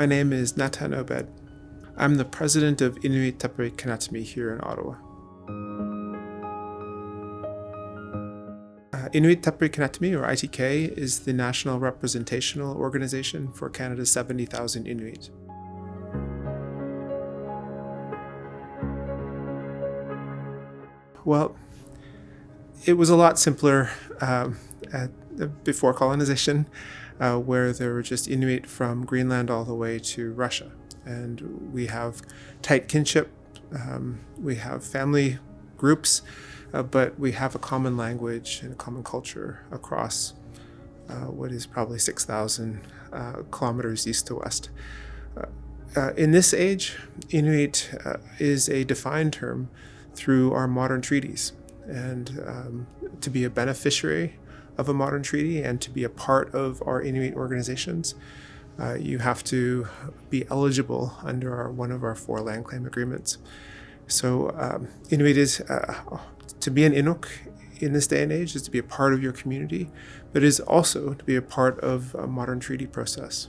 My name is Natan Obed. I'm the president of Inuit Tapiriit Kanatami here in Ottawa. Inuit Tapiriit Kanatami, or ITK, is the national representational organization for Canada's 70,000 Inuit. Well, it was a lot simpler before colonization, where there were just Inuit from Greenland all the way to Russia. And we have tight kinship, we have family groups, but we have a common language and a common culture across what is probably 6,000 kilometers east to west. In this age, Inuit is a defined term through our modern treaties. And to be a beneficiary of a modern treaty and to be a part of our Inuit organizations, you have to be eligible under one of our 4 land claim agreements. So Inuit is, to be an Inuk in this day and age, is to be a part of your community, but is also to be a part of a modern treaty process.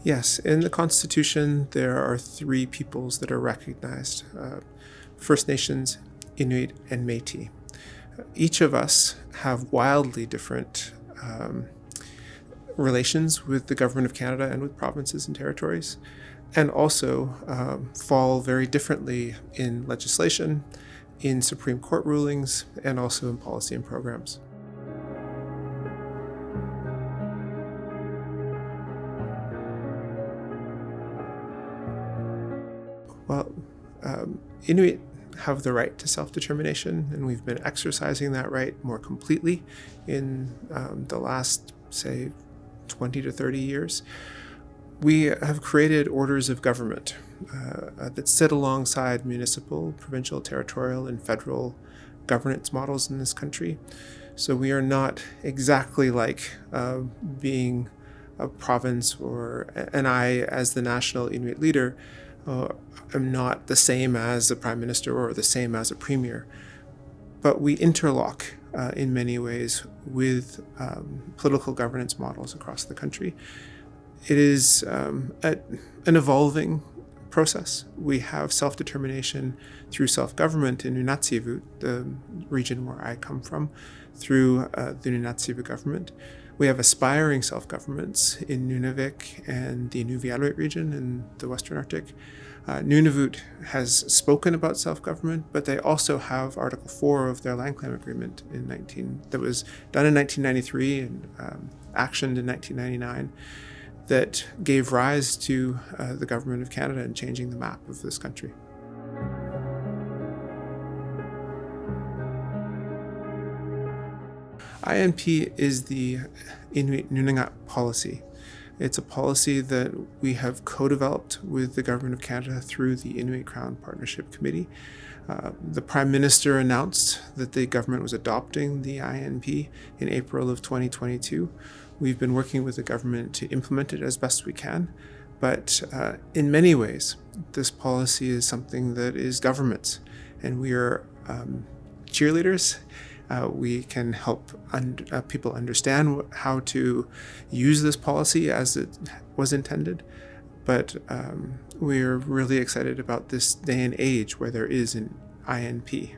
Yes, in the Constitution, there are 3 peoples that are recognized: First Nations, Inuit, and Métis. Each of us have wildly different relations with the Government of Canada and with provinces and territories, and also fall very differently in legislation, in Supreme Court rulings, and also in policy and programs. Well, Inuit have the right to self-determination, and we've been exercising that right more completely in the last, say, 20 to 30 years. We have created orders of government that sit alongside municipal, provincial, territorial, and federal governance models in this country. So we are not exactly like being a province, and I, as the national Inuit leader, am not the same as a prime minister or the same as a premier, but we interlock in many ways with political governance models across the country. It is an evolving process. We have self-determination through self-government in Nunatsiavut, the region where I come from, through the Nunatsiavut government. We have aspiring self-governments in Nunavik and the Inuvialuit region in the Western Arctic. Nunavut has spoken about self-government, but they also have Article 4 of their land claim agreement that was done in 1993 and actioned in 1999 that gave rise to the Government of Canada and changing the map of this country. INP is the Inuit Nunangat Policy. It's a policy that we have co-developed with the Government of Canada through the Inuit Crown Partnership Committee. The Prime Minister announced that the government was adopting the INP in April of 2022. We've been working with the government to implement it as best we can, but in many ways, this policy is something that is government's, and we are cheerleaders. We can help people understand how to use this policy as it was intended. But we're really excited about this day and age where there is an INP.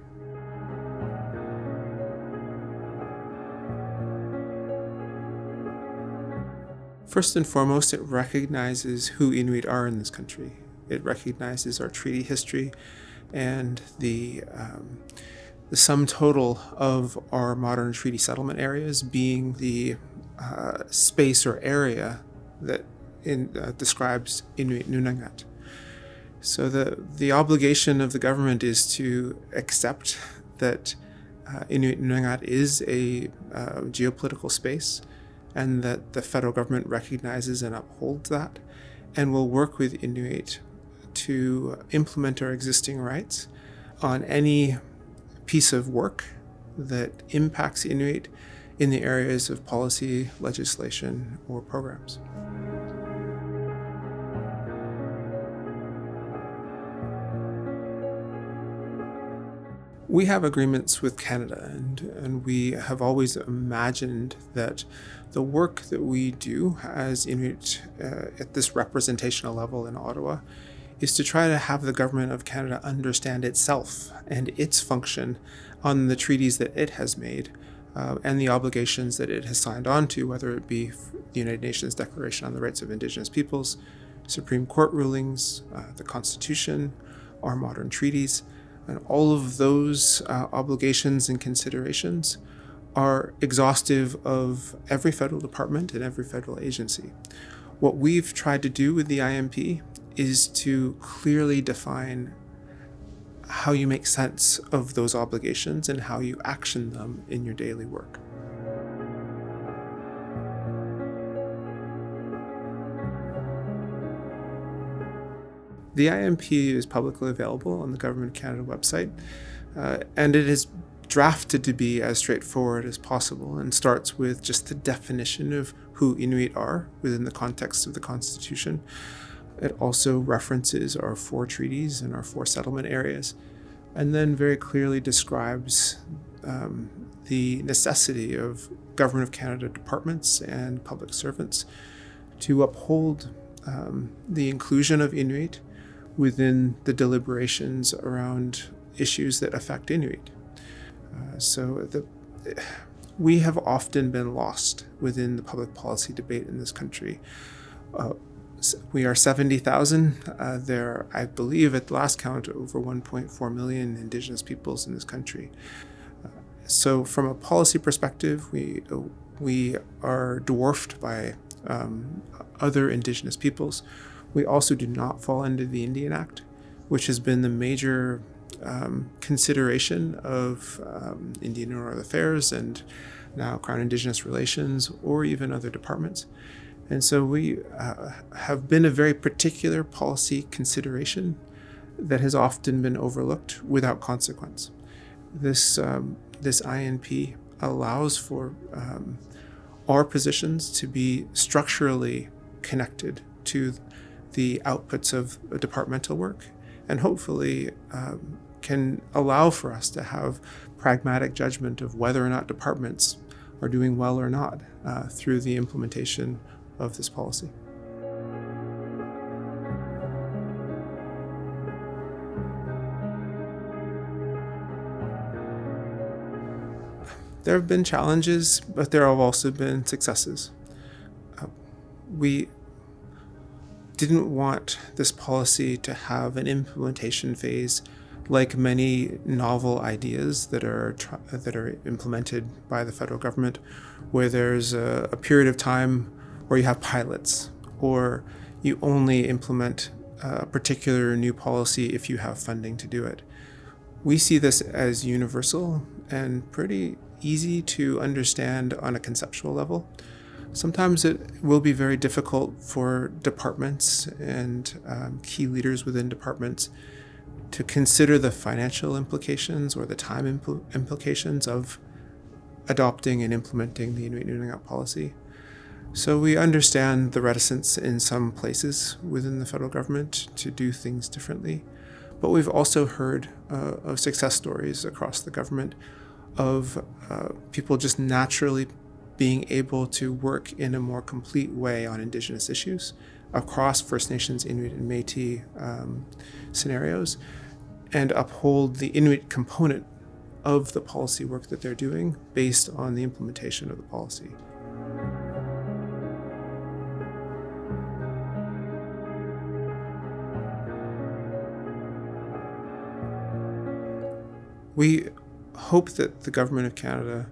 First and foremost, it recognizes who Inuit are in this country. It recognizes our treaty history and the sum total of our modern treaty settlement areas being the space or area that describes Inuit Nunangat. So the obligation of the government is to accept that Inuit Nunangat is a geopolitical space, and that the federal government recognizes and upholds that, and will work with Inuit to implement our existing rights on any piece of work that impacts Inuit in the areas of policy, legislation, or programs. We have agreements with Canada, and we have always imagined that the work that we do as Inuit at this representational level in Ottawa is to try to have the Government of Canada understand itself and its function on the treaties that it has made and the obligations that it has signed on to, whether it be the United Nations Declaration on the Rights of Indigenous Peoples, Supreme Court rulings, the Constitution, our modern treaties. And all of those obligations and considerations are exhaustive of every federal department and every federal agency. What we've tried to do with the INP is to clearly define how you make sense of those obligations and how you action them in your daily work. The INP is publicly available on the Government of Canada website, and it is drafted to be as straightforward as possible and starts with just the definition of who Inuit are within the context of the Constitution. It also references our 4 treaties and our 4 settlement areas, and then very clearly describes the necessity of Government of Canada departments and public servants to uphold the inclusion of Inuit within the deliberations around issues that affect Inuit. We have often been lost within the public policy debate in this country. We are 70,000. There are, I believe, at the last count, over 1.4 million Indigenous peoples in this country. So from a policy perspective, we are dwarfed by other Indigenous peoples. We also do not fall under the Indian Act, which has been the major consideration of Indian and Rural Affairs and now Crown Indigenous Relations, or even other departments. And so we have been a very particular policy consideration that has often been overlooked without consequence. This INP allows for our positions to be structurally connected to the outputs of departmental work, and hopefully can allow for us to have pragmatic judgment of whether or not departments are doing well or not through the implementation of this policy. There have been challenges, but there have also been successes. We didn't want this policy to have an implementation phase like many novel ideas that are implemented by the federal government, where there's a period of time where you have pilots, or you only implement a particular new policy if you have funding to do it. We see this as universal and pretty easy to understand on a conceptual level. Sometimes it will be very difficult for departments and key leaders within departments to consider the financial implications or the time implications of adopting and implementing the Inuit Nunangat policy. So we understand the reticence in some places within the federal government to do things differently, but we've also heard of success stories across the government of people just naturally being able to work in a more complete way on Indigenous issues across First Nations, Inuit, and Métis scenarios, and uphold the Inuit component of the policy work that they're doing based on the implementation of the policy. We hope that the Government of Canada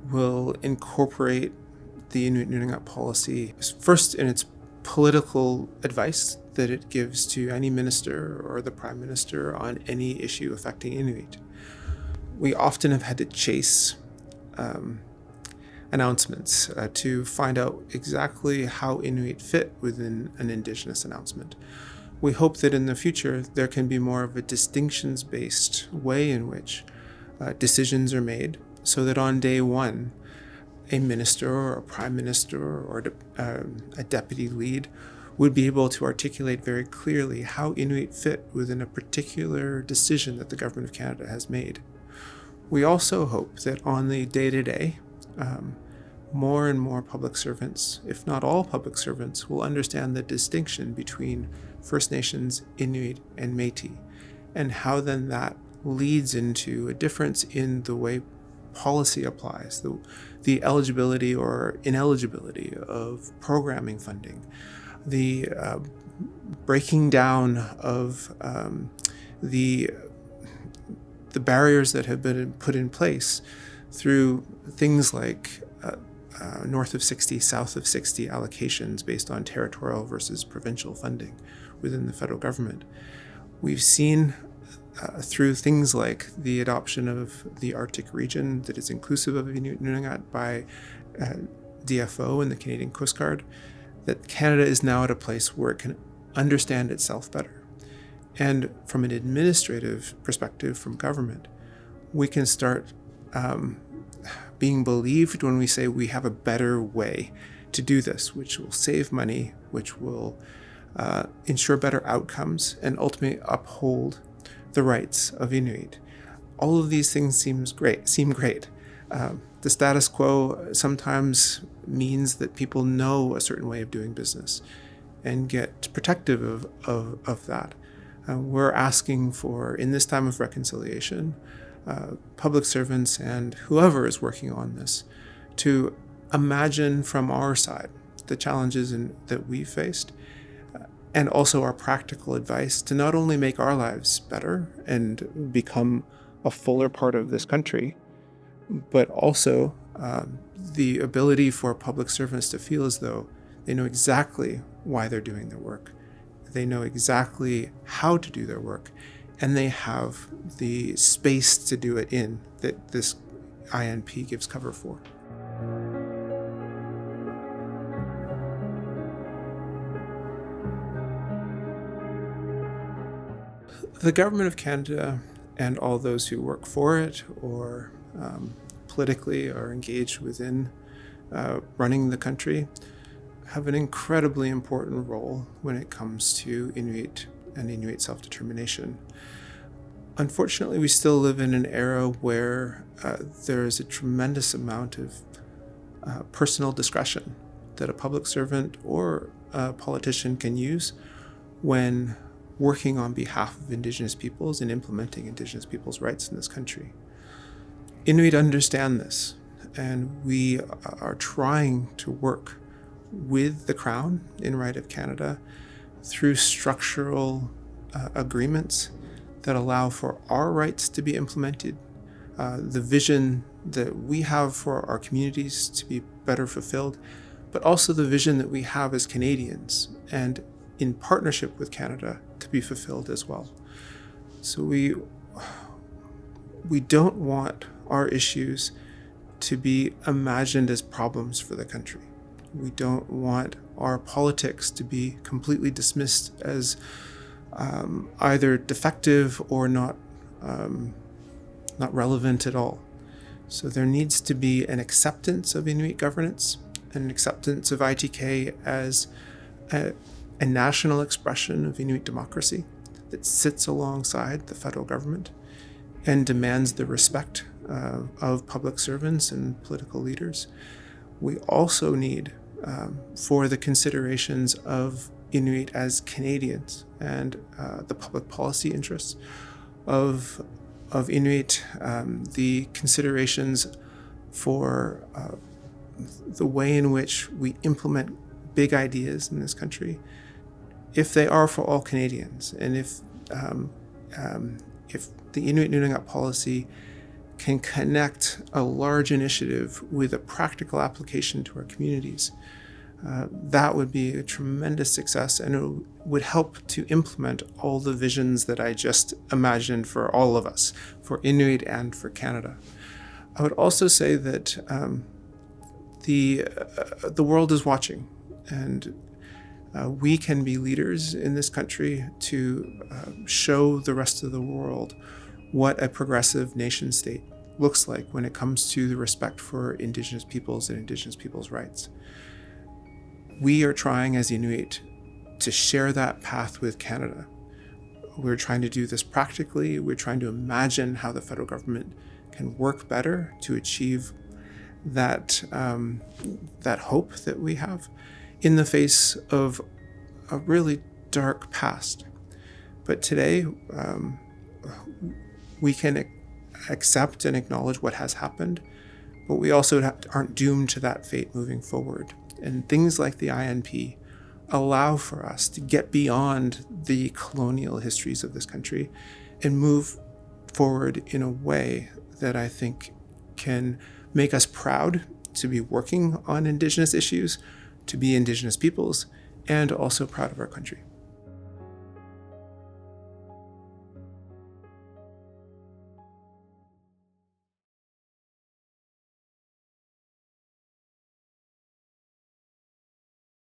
will incorporate the Inuit Nunangat policy first in its political advice that it gives to any minister or the Prime Minister on any issue affecting Inuit. We often have had to chase announcements to find out exactly how Inuit fit within an Indigenous announcement. We hope that in the future there can be more of a distinctions-based way in which decisions are made, so that on day one, a minister or a prime minister or a deputy lead would be able to articulate very clearly how Inuit fit within a particular decision that the Government of Canada has made. We also hope that on the day-to-day, more and more public servants, if not all public servants, will understand the distinction between First Nations, Inuit, and Métis, and how then that leads into a difference in the way policy applies, the eligibility or ineligibility of programming funding, the breaking down of the barriers that have been put in place through things like north of 60, south of 60 allocations based on territorial versus provincial funding within the federal government. We've seen through things like the adoption of the Arctic region that is inclusive of Inuit Nunangat by DFO and the Canadian Coast Guard, that Canada is now at a place where it can understand itself better. And from an administrative perspective from government, we can start being believed when we say we have a better way to do this, which will save money, which will ensure better outcomes, and ultimately uphold the rights of Inuit. All of these things seem great. The status quo sometimes means that people know a certain way of doing business and get protective of that. We're asking for, in this time of reconciliation, public servants and whoever is working on this to imagine from our side the challenges that we've faced, and also our practical advice to not only make our lives better and become a fuller part of this country, but also the ability for public servants to feel as though they know exactly why they're doing their work. They know exactly how to do their work, and they have the space to do it in that this INP gives cover for. The Government of Canada and all those who work for it or politically are engaged within running the country have an incredibly important role when it comes to Inuit and Inuit self-determination. Unfortunately, we still live in an era where there is a tremendous amount of personal discretion that a public servant or a politician can use when working on behalf of Indigenous peoples and implementing Indigenous peoples' rights in this country. Inuit understand this, and we are trying to work with the Crown in Right of Canada through structural agreements that allow for our rights to be implemented, the vision that we have for our communities to be better fulfilled, but also the vision that we have as Canadians and in partnership with Canada to be fulfilled as well. So we don't want our issues to be imagined as problems for the country. We don't want our politics to be completely dismissed as either defective or not relevant at all. So there needs to be an acceptance of Inuit governance, an acceptance of ITK as a national expression of Inuit democracy that sits alongside the federal government and demands the respect of public servants and political leaders. We also need for the considerations of Inuit as Canadians and the public policy interests of Inuit, the considerations for the way in which we implement big ideas in this country, if they are for all Canadians, and if the Inuit Nunangat Policy can connect a large initiative with a practical application to our communities, that would be a tremendous success, and it would help to implement all the visions that I just imagined for all of us, for Inuit and for Canada. I would also say that the world is watching, and we can be leaders in this country to show the rest of the world what a progressive nation state looks like when it comes to the respect for Indigenous peoples and Indigenous peoples' rights. We are trying as Inuit to share that path with Canada. We're trying to do this practically. We're trying to imagine how the federal government can work better to achieve that hope that we have in the face of a really dark past. But today, we can accept and acknowledge what has happened, but we also aren't doomed to that fate moving forward. And things like the INP allow for us to get beyond the colonial histories of this country and move forward in a way that I think can make us proud to be working on Indigenous issues, to be Indigenous peoples, and also proud of our country.